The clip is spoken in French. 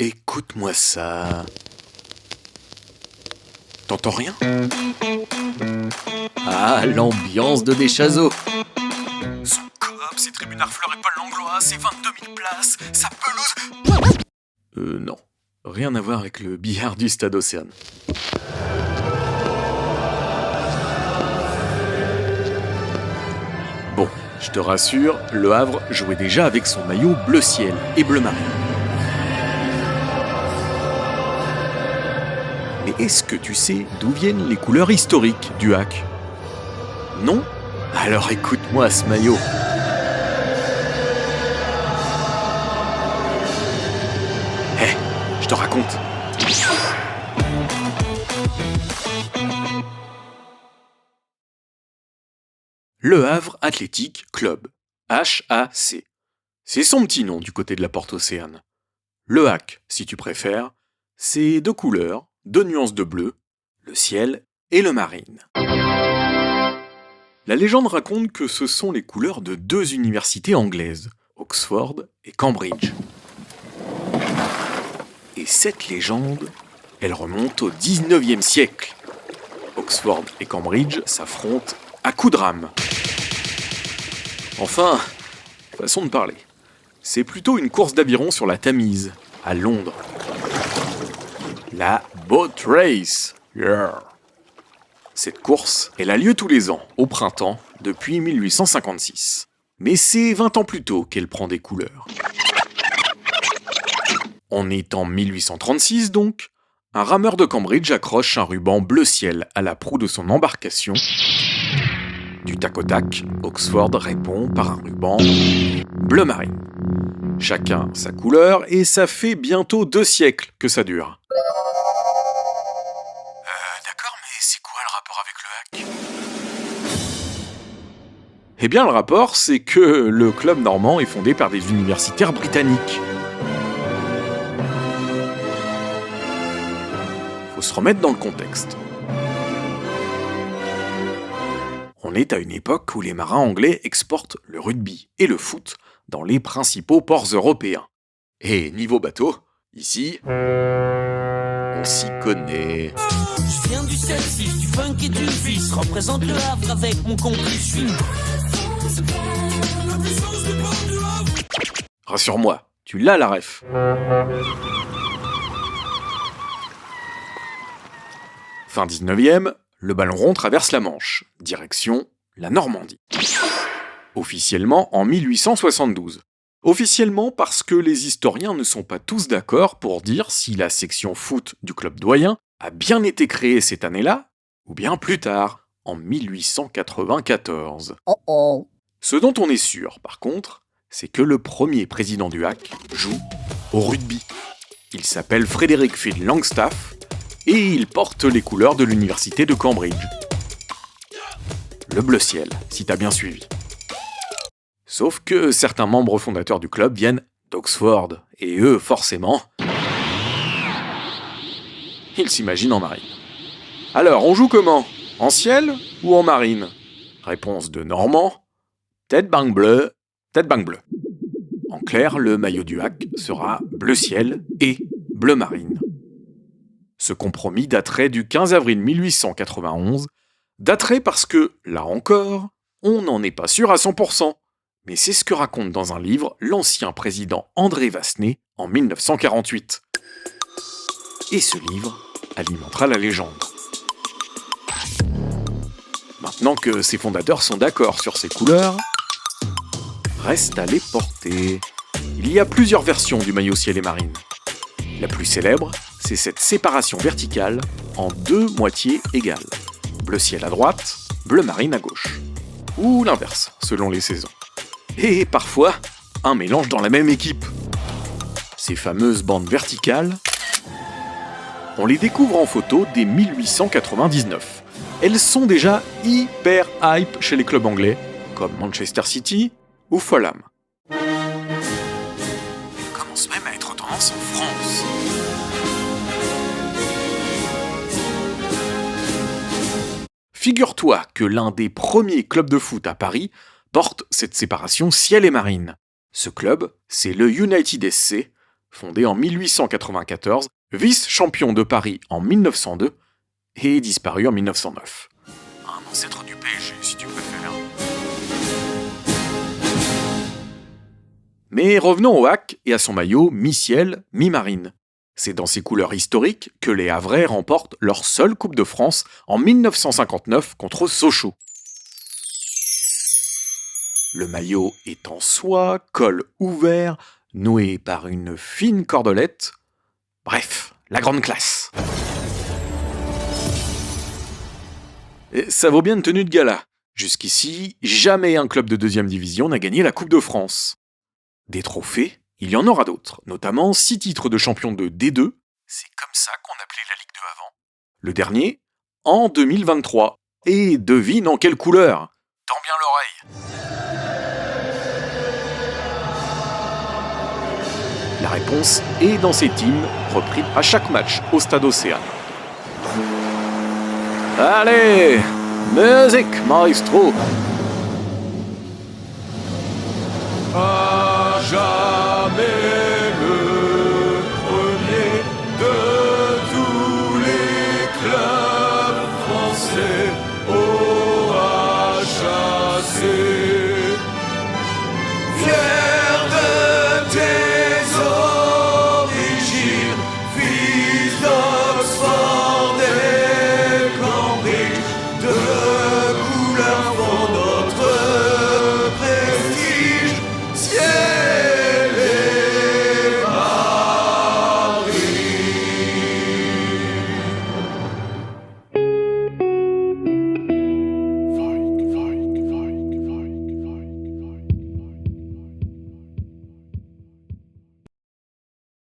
Écoute-moi ça. T'entends rien? Ah, l'ambiance de Deschazos. Son coop, ses tribunes Harfleur et Paul Langlois, ses 22 000 places, sa pelouse... Non. Rien à voir avec le billard du Stade Océane. Bon, je te rassure, Le Havre jouait déjà avec son maillot bleu ciel et bleu marine. Mais est-ce que tu sais d'où viennent les couleurs historiques du HAC? Non? Alors écoute-moi ce maillot. Je te raconte. Le Havre Athletic Club, HAC. C'est son petit nom du côté de la porte Océane. Le HAC, si tu préfères, c'est deux couleurs, deux nuances de bleu, le ciel et le marine. La légende raconte que ce sont les couleurs de deux universités anglaises, Oxford et Cambridge. Et cette légende, elle remonte au 19e siècle. Oxford et Cambridge s'affrontent à coups de rame. Enfin, façon de parler. C'est plutôt une course d'aviron sur la Tamise, à Londres. La Boat Race. Yeah. Cette course, elle a lieu tous les ans, au printemps, depuis 1856. Mais c'est 20 ans plus tôt qu'elle prend des couleurs. On est en 1836 donc, un rameur de Cambridge accroche un ruban bleu ciel à la proue de son embarcation. Du tac au tac, Oxford répond par un ruban bleu marine. Chacun sa couleur et ça fait bientôt 2 siècles que ça dure. D'accord, mais c'est quoi le rapport avec le HAC? Eh bien le rapport, c'est que le club normand est fondé par des universitaires britanniques. Faut se remettre dans le contexte. On est à une époque où les marins anglais exportent le rugby et le foot dans les principaux ports européens. Et niveau bateau, ici, on s'y connaît. Je viens du Celsius, du funk et du vice. Représente le Havre avec mon complice. Rassure-moi, tu l'as la ref. Fin 19e, le ballon rond traverse la Manche, direction la Normandie. Officiellement en 1872. Officiellement parce que les historiens ne sont pas tous d'accord pour dire si la section foot du club doyen a bien été créée cette année-là, ou bien plus tard, en 1894. Ce dont on est sûr, par contre, c'est que le premier président du HAC joue au rugby. Il s'appelle Frederick Phil Longstaff, et il porte les couleurs de l'université de Cambridge. Le bleu ciel, si t'as bien suivi. Sauf que certains membres fondateurs du club viennent d'Oxford, et eux, forcément, ils s'imaginent en marine. Alors, on joue comment? En ciel ou en marine? Réponse de Normand, tête bang bleu, tête bang bleu. En clair, le maillot du HAC sera bleu ciel et bleu marine. Ce compromis daterait du 15 avril 1891, daterait parce que, là encore, on n'en est pas sûr à 100%, mais c'est ce que raconte dans un livre l'ancien président André Vassenet en 1948. Et ce livre alimentera la légende. Maintenant que ses fondateurs sont d'accord sur ces couleurs, reste à les porter. Il y a plusieurs versions du maillot ciel et marine. La plus célèbre, c'est cette séparation verticale en 2 moitiés égales. Bleu ciel à droite, bleu marine à gauche. Ou l'inverse, selon les saisons. Et parfois, un mélange dans la même équipe. Ces fameuses bandes verticales, on les découvre en photo dès 1899. Elles sont déjà hyper hype chez les clubs anglais, comme Manchester City ou Fulham. Elles commencent même à être tendance en France. Figure-toi que l'un des premiers clubs de foot à Paris porte cette séparation ciel et marine. Ce club, c'est le United SC, fondé en 1894, vice-champion de Paris en 1902 et disparu en 1909. Un ancêtre du PSG, si tu préfères. Mais revenons au HAC et à son maillot mi-ciel, mi-marine. C'est dans ses couleurs historiques que les Havrais remportent leur seule Coupe de France en 1959 contre Sochaux. Le maillot est en soie, col ouvert, noué par une fine cordelette. Bref, la grande classe. Et ça vaut bien une tenue de gala. Jusqu'ici, jamais un club de deuxième division n'a gagné la Coupe de France. Des trophées, il y en aura d'autres, notamment 6 titres de champion de D2, c'est comme ça qu'on appelait la Ligue 2 avant. Le dernier, en 2023. Et devine en quelle couleur? Tends bien l'oreille. La réponse est dans ces teams, repris à chaque match au Stade Océane. Allez, musique, maestro. À jamais.